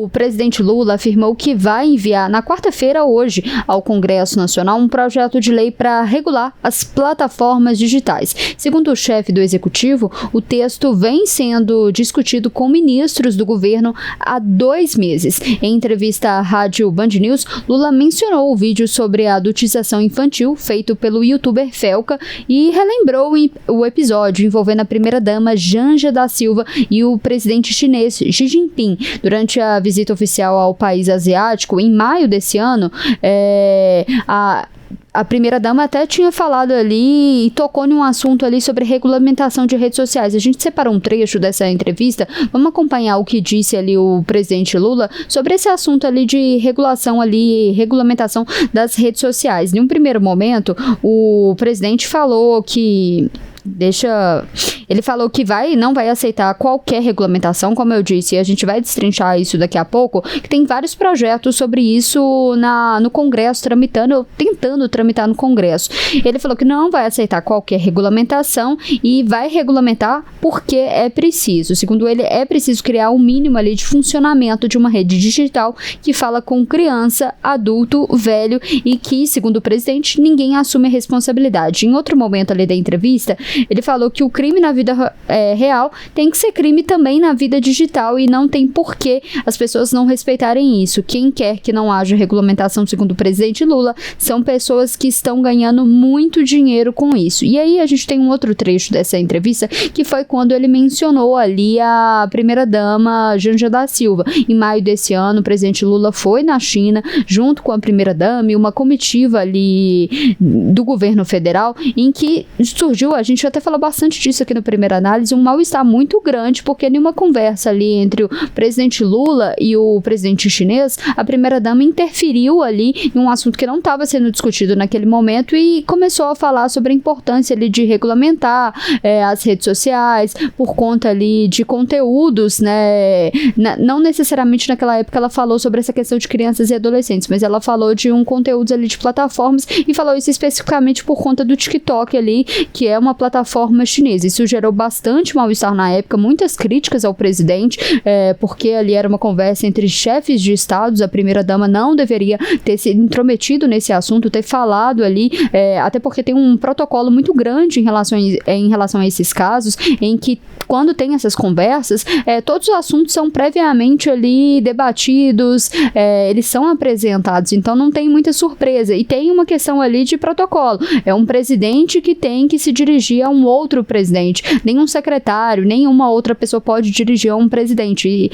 O presidente Lula afirmou que vai enviar na quarta-feira, hoje, ao Congresso Nacional um projeto de lei para regular as plataformas digitais. Segundo o chefe do Executivo, o texto vem sendo discutido com ministros do governo há 2 meses. Em entrevista à rádio Band News, Lula mencionou o vídeo sobre a adultização infantil feito pelo youtuber Felca e relembrou o episódio envolvendo a primeira-dama Janja da Silva e o presidente chinês Xi Jinping. Durante a visita oficial ao país asiático, em maio desse ano, a primeira-dama até tinha falado ali e tocou em um assunto ali sobre regulamentação de redes sociais. A gente separou um trecho dessa entrevista. Vamos acompanhar o que disse ali o presidente Lula sobre esse assunto ali de regulamentação das redes sociais. Em um primeiro momento, o presidente falou que ele falou que não vai aceitar qualquer regulamentação, como eu disse, e a gente vai destrinchar isso daqui a pouco, que tem vários projetos sobre isso no Congresso tentando tramitar no Congresso. Ele falou que não vai aceitar qualquer regulamentação e vai regulamentar porque é preciso. Segundo ele, é preciso criar um mínimo ali de funcionamento de uma rede digital que fala com criança, adulto, velho e que, segundo o presidente, ninguém assume a responsabilidade. Em outro momento ali da entrevista, ele falou que o crime na vida real tem que ser crime também na vida digital e não tem porquê as pessoas não respeitarem isso. Quem quer que não haja regulamentação, segundo o presidente Lula, são pessoas que estão ganhando muito dinheiro com isso. E aí a gente tem um outro trecho dessa entrevista que foi quando ele mencionou ali a primeira-dama Janja da Silva. Em maio desse ano, o presidente Lula foi na China junto com a primeira-dama e uma comitiva ali do governo federal em que surgiu, a gente até falou bastante disso aqui no Primeira Análise, um mal-estar muito grande, porque em uma conversa ali entre o presidente Lula e o presidente chinês, a primeira-dama interferiu ali em um assunto que não estava sendo discutido naquele momento e começou a falar sobre a importância ali de regulamentar as redes sociais, por conta ali de conteúdos, né? Não necessariamente naquela época ela falou sobre essa questão de crianças e adolescentes, mas ela falou de conteúdos ali de plataformas e falou isso especificamente por conta do TikTok ali, que é uma plataforma chinesa. Isso gerou bastante mal-estar na época, muitas críticas ao presidente, porque ali era uma conversa entre chefes de estados, a primeira-dama não deveria ter se intrometido nesse assunto, ter falado ali, até porque tem um protocolo muito grande em relação a esses casos, em que quando tem essas conversas, todos os assuntos são previamente ali debatidos, eles são apresentados, então não tem muita surpresa, e tem uma questão ali de protocolo, é um presidente que tem que se dirigir a um outro presidente, nenhum secretário, nenhuma outra pessoa pode dirigir a um presidente, e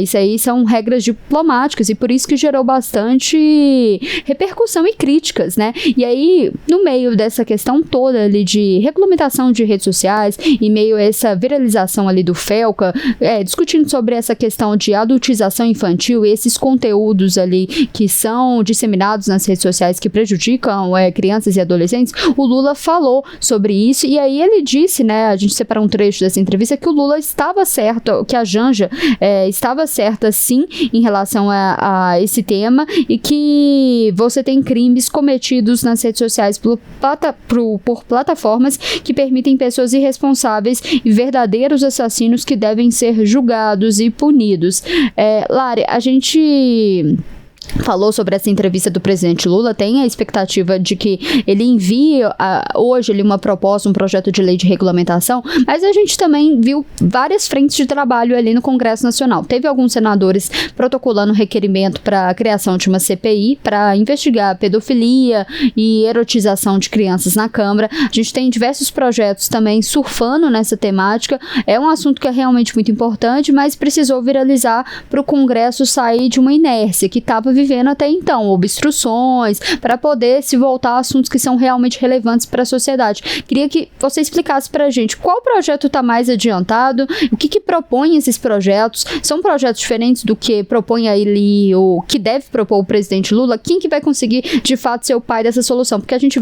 isso aí são regras diplomáticas, e por isso que gerou bastante repercussão e críticas, né? E aí, no meio dessa questão toda ali de regulamentação de redes sociais, e meio a essa viralização ali do Felca, discutindo sobre essa questão de adultização infantil e esses conteúdos ali que são disseminados nas redes sociais que prejudicam crianças e adolescentes, o Lula falou sobre isso, e aí ele disse, né, a gente separou um trecho dessa entrevista, que o Lula estava certo, que a Janja estava certa sim em relação a esse tema, e que você tem crimes cometidos nas redes sociais por plataformas que permitem pessoas irresponsáveis e verdadeiros assassinos que devem ser julgados e punidos. Lari, a gente falou sobre essa entrevista do presidente Lula, tem a expectativa de que ele envie hoje ali uma proposta, um projeto de lei de regulamentação, mas a gente também viu várias frentes de trabalho ali no Congresso Nacional. Teve alguns senadores protocolando requerimento para a criação de uma CPI para investigar pedofilia e erotização de crianças na Câmara. A gente tem diversos projetos também surfando nessa temática. É um assunto que é realmente muito importante, mas precisou viralizar para o Congresso sair de uma inércia que estava vivendo até então, obstruções, para poder se voltar a assuntos que são realmente relevantes para a sociedade. Queria que você explicasse para a gente qual projeto está mais adiantado, o que propõe esses projetos, são projetos diferentes do que propõe ali, o que deve propor o presidente Lula, quem que vai conseguir de fato ser o pai dessa solução, porque a gente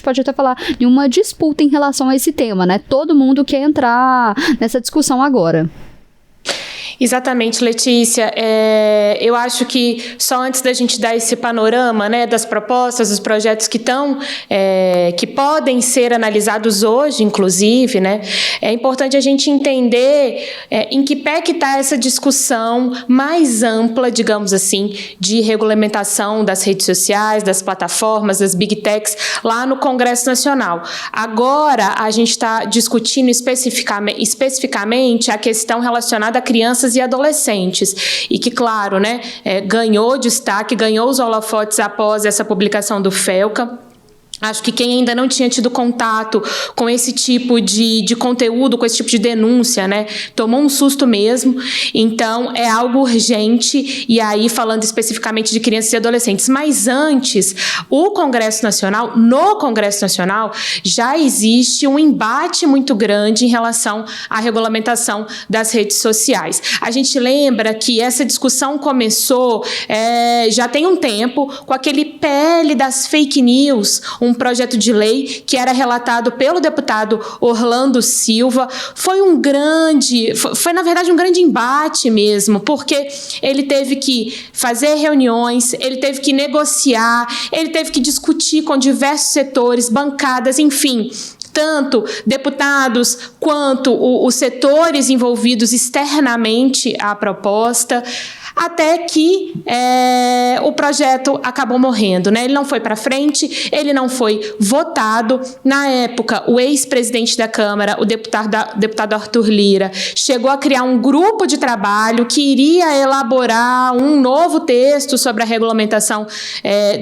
pode até falar de uma disputa em relação a esse tema, né? Todo mundo quer entrar nessa discussão agora. Exatamente, Letícia. Eu acho que só antes da gente dar esse panorama, né, das propostas, dos projetos que podem ser analisados hoje, inclusive, né, é importante a gente entender em que pé que está essa discussão mais ampla, digamos assim, de regulamentação das redes sociais, das plataformas, das big techs, lá no Congresso Nacional. Agora, a gente está discutindo especificamente a questão relacionada a crianças e adolescentes, e que, claro, né, ganhou destaque, ganhou os holofotes após essa publicação do FELCA. Acho que quem ainda não tinha tido contato com esse tipo de conteúdo, com esse tipo de denúncia, né, tomou um susto mesmo. Então, é algo urgente, e aí falando especificamente de crianças e adolescentes. Mas antes, no Congresso Nacional, já existe um embate muito grande em relação à regulamentação das redes sociais. A gente lembra que essa discussão começou já tem um tempo, com aquele PL das fake news, um projeto de lei que era relatado pelo deputado Orlando Silva. Foi na verdade, um grande embate mesmo, porque ele teve que fazer reuniões, ele teve que negociar, ele teve que discutir com diversos setores, bancadas, enfim, tanto deputados quanto os setores envolvidos externamente à proposta, até que o projeto acabou morrendo, né? Ele não foi para frente, ele não foi votado. Na época, o ex-presidente da Câmara, o deputado Arthur Lira, chegou a criar um grupo de trabalho que iria elaborar um novo texto sobre a regulamentação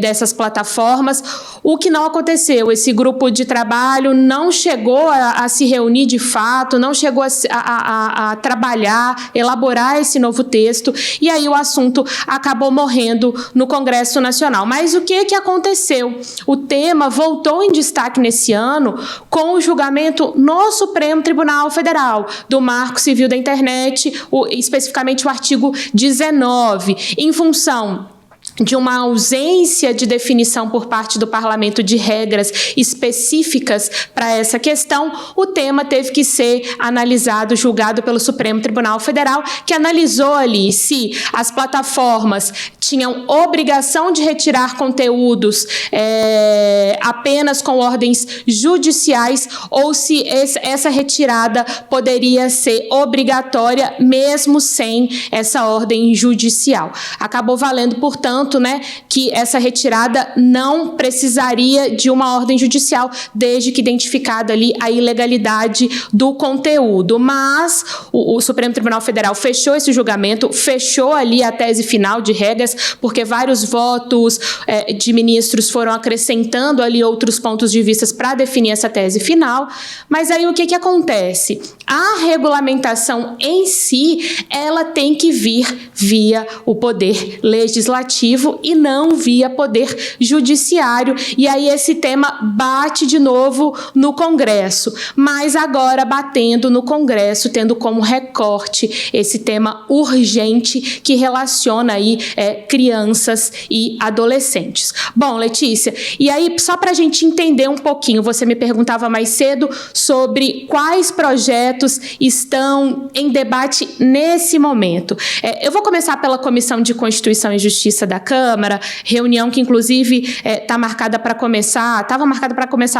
dessas plataformas, o que não aconteceu. Esse grupo de trabalho não chegou a se reunir de fato, não chegou a trabalhar, elaborar esse novo texto, e aí o assunto acabou morrendo no Congresso Nacional. Mas o que aconteceu? O tema voltou em destaque nesse ano com o julgamento no Supremo Tribunal Federal do Marco Civil da Internet, especificamente o artigo 19, em função de uma ausência de definição por parte do parlamento de regras específicas para essa questão. O tema teve que ser analisado, julgado pelo Supremo Tribunal Federal, que analisou ali se as plataformas tinham obrigação de retirar conteúdos apenas com ordens judiciais, ou se essa retirada poderia ser obrigatória mesmo sem essa ordem judicial. Acabou valendo, portanto, né, que essa retirada não precisaria de uma ordem judicial, desde que identificada ali a ilegalidade do conteúdo. Mas o Supremo Tribunal Federal fechou esse julgamento, fechou ali a tese final de regras, porque vários votos de ministros foram acrescentando ali outros pontos de vista para definir essa tese final. Mas aí o que acontece? A regulamentação em si, ela tem que vir via o poder legislativo e não via poder judiciário. E aí esse tema bate de novo no Congresso, mas agora batendo no Congresso, tendo como recorte esse tema urgente que relaciona aí crianças e adolescentes. Bom, Letícia, e aí só para a gente entender um pouquinho, você me perguntava mais cedo sobre quais projetos estão em debate nesse momento. Eu vou começar pela Comissão de Constituição e Justiça da Câmara, reunião que inclusive estava marcada para começar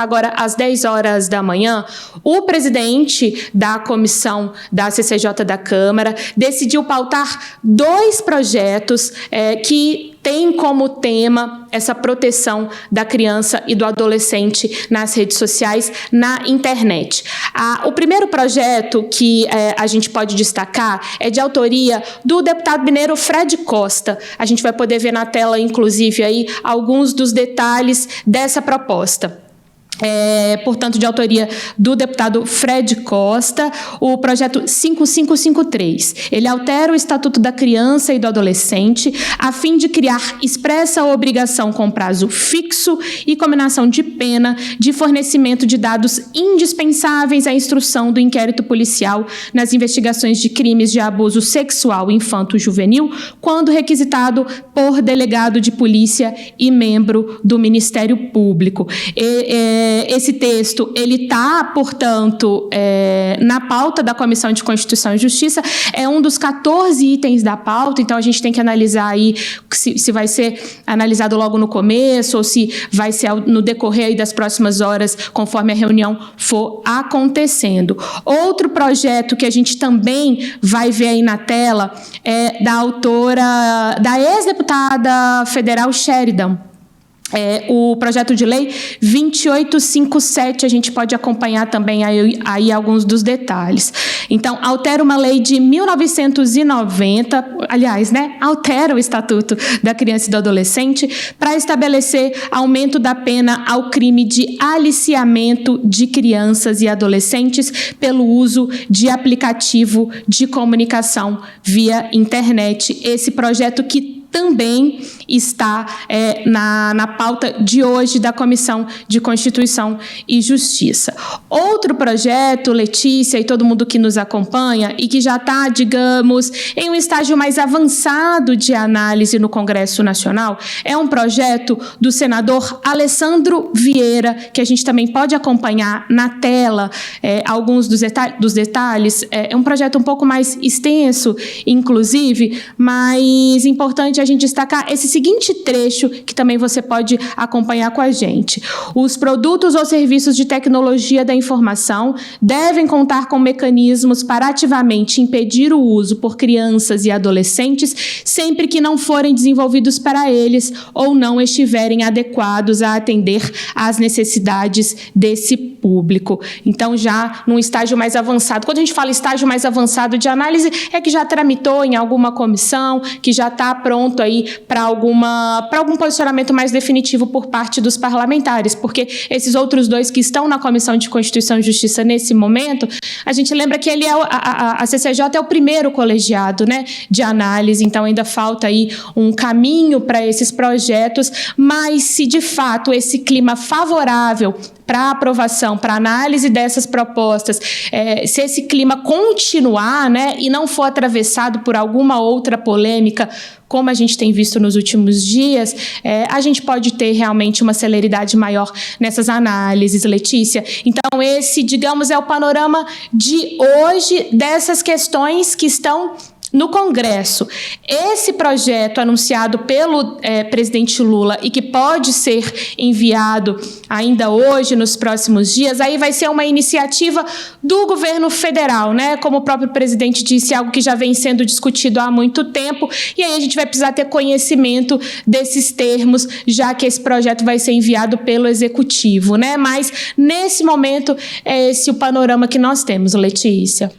agora às 10 horas da manhã. O presidente da comissão da CCJ da Câmara decidiu pautar 2 projetos que tem como tema essa proteção da criança e do adolescente nas redes sociais, na internet. O primeiro projeto que a gente pode destacar é de autoria do deputado mineiro Fred Costa. A gente vai poder ver na tela, inclusive, aí, alguns dos detalhes dessa proposta. Portanto, de autoria do deputado Fred Costa, o projeto 5553. Ele altera o Estatuto da Criança e do Adolescente a fim de criar expressa obrigação com prazo fixo e combinação de pena de fornecimento de dados indispensáveis à instrução do inquérito policial nas investigações de crimes de abuso sexual infanto-juvenil, quando requisitado por delegado de polícia e membro do Ministério Público. esse texto, ele está, portanto, na pauta da Comissão de Constituição e Justiça, é um dos 14 itens da pauta, então a gente tem que analisar aí se vai ser analisado logo no começo ou se vai ser no decorrer aí das próximas horas, conforme a reunião for acontecendo. Outro projeto que a gente também vai ver aí na tela é da autora, da ex-deputada federal Sheridan. O projeto de lei 2857, a gente pode acompanhar também aí alguns dos detalhes. Então, altera uma lei de 1990, aliás, altera o Estatuto da Criança e do Adolescente para estabelecer aumento da pena ao crime de aliciamento de crianças e adolescentes pelo uso de aplicativo de comunicação via internet. Esse projeto que também está na pauta de hoje da Comissão de Constituição e Justiça. Outro projeto, Letícia e todo mundo que nos acompanha e que já está, digamos, em um estágio mais avançado de análise no Congresso Nacional, é um projeto do senador Alessandro Vieira, que a gente também pode acompanhar na tela alguns dos detalhes. É um projeto um pouco mais extenso, inclusive, mas importante a gente destacar esse seguinte trecho que também você pode acompanhar com a gente. Os produtos ou serviços de tecnologia da informação devem contar com mecanismos para ativamente impedir o uso por crianças e adolescentes sempre que não forem desenvolvidos para eles ou não estiverem adequados a atender às necessidades desse público. Então, já num estágio mais avançado. Quando a gente fala estágio mais avançado de análise, é que já tramitou em alguma comissão, que já está pronto aí para algum posicionamento mais definitivo por parte dos parlamentares, porque esses outros dois que estão na Comissão de Constituição e Justiça nesse momento, a gente lembra que ele a CCJ é o primeiro colegiado, de análise, então ainda falta aí um caminho para esses projetos, mas se de fato esse clima favorável para aprovação, para análise dessas propostas, se esse clima continuar, e não for atravessado por alguma outra polêmica, como a gente tem visto nos últimos dias, a gente pode ter realmente uma celeridade maior nessas análises, Letícia. Então, esse, digamos, é o panorama de hoje dessas questões que estão no Congresso. Esse projeto anunciado pelo presidente Lula e que pode ser enviado ainda hoje, nos próximos dias, aí vai ser uma iniciativa do governo federal, como o próprio presidente disse, algo que já vem sendo discutido há muito tempo, e aí a gente vai precisar ter conhecimento desses termos, já que esse projeto vai ser enviado pelo Executivo, Mas, nesse momento, é esse o panorama que nós temos, Letícia.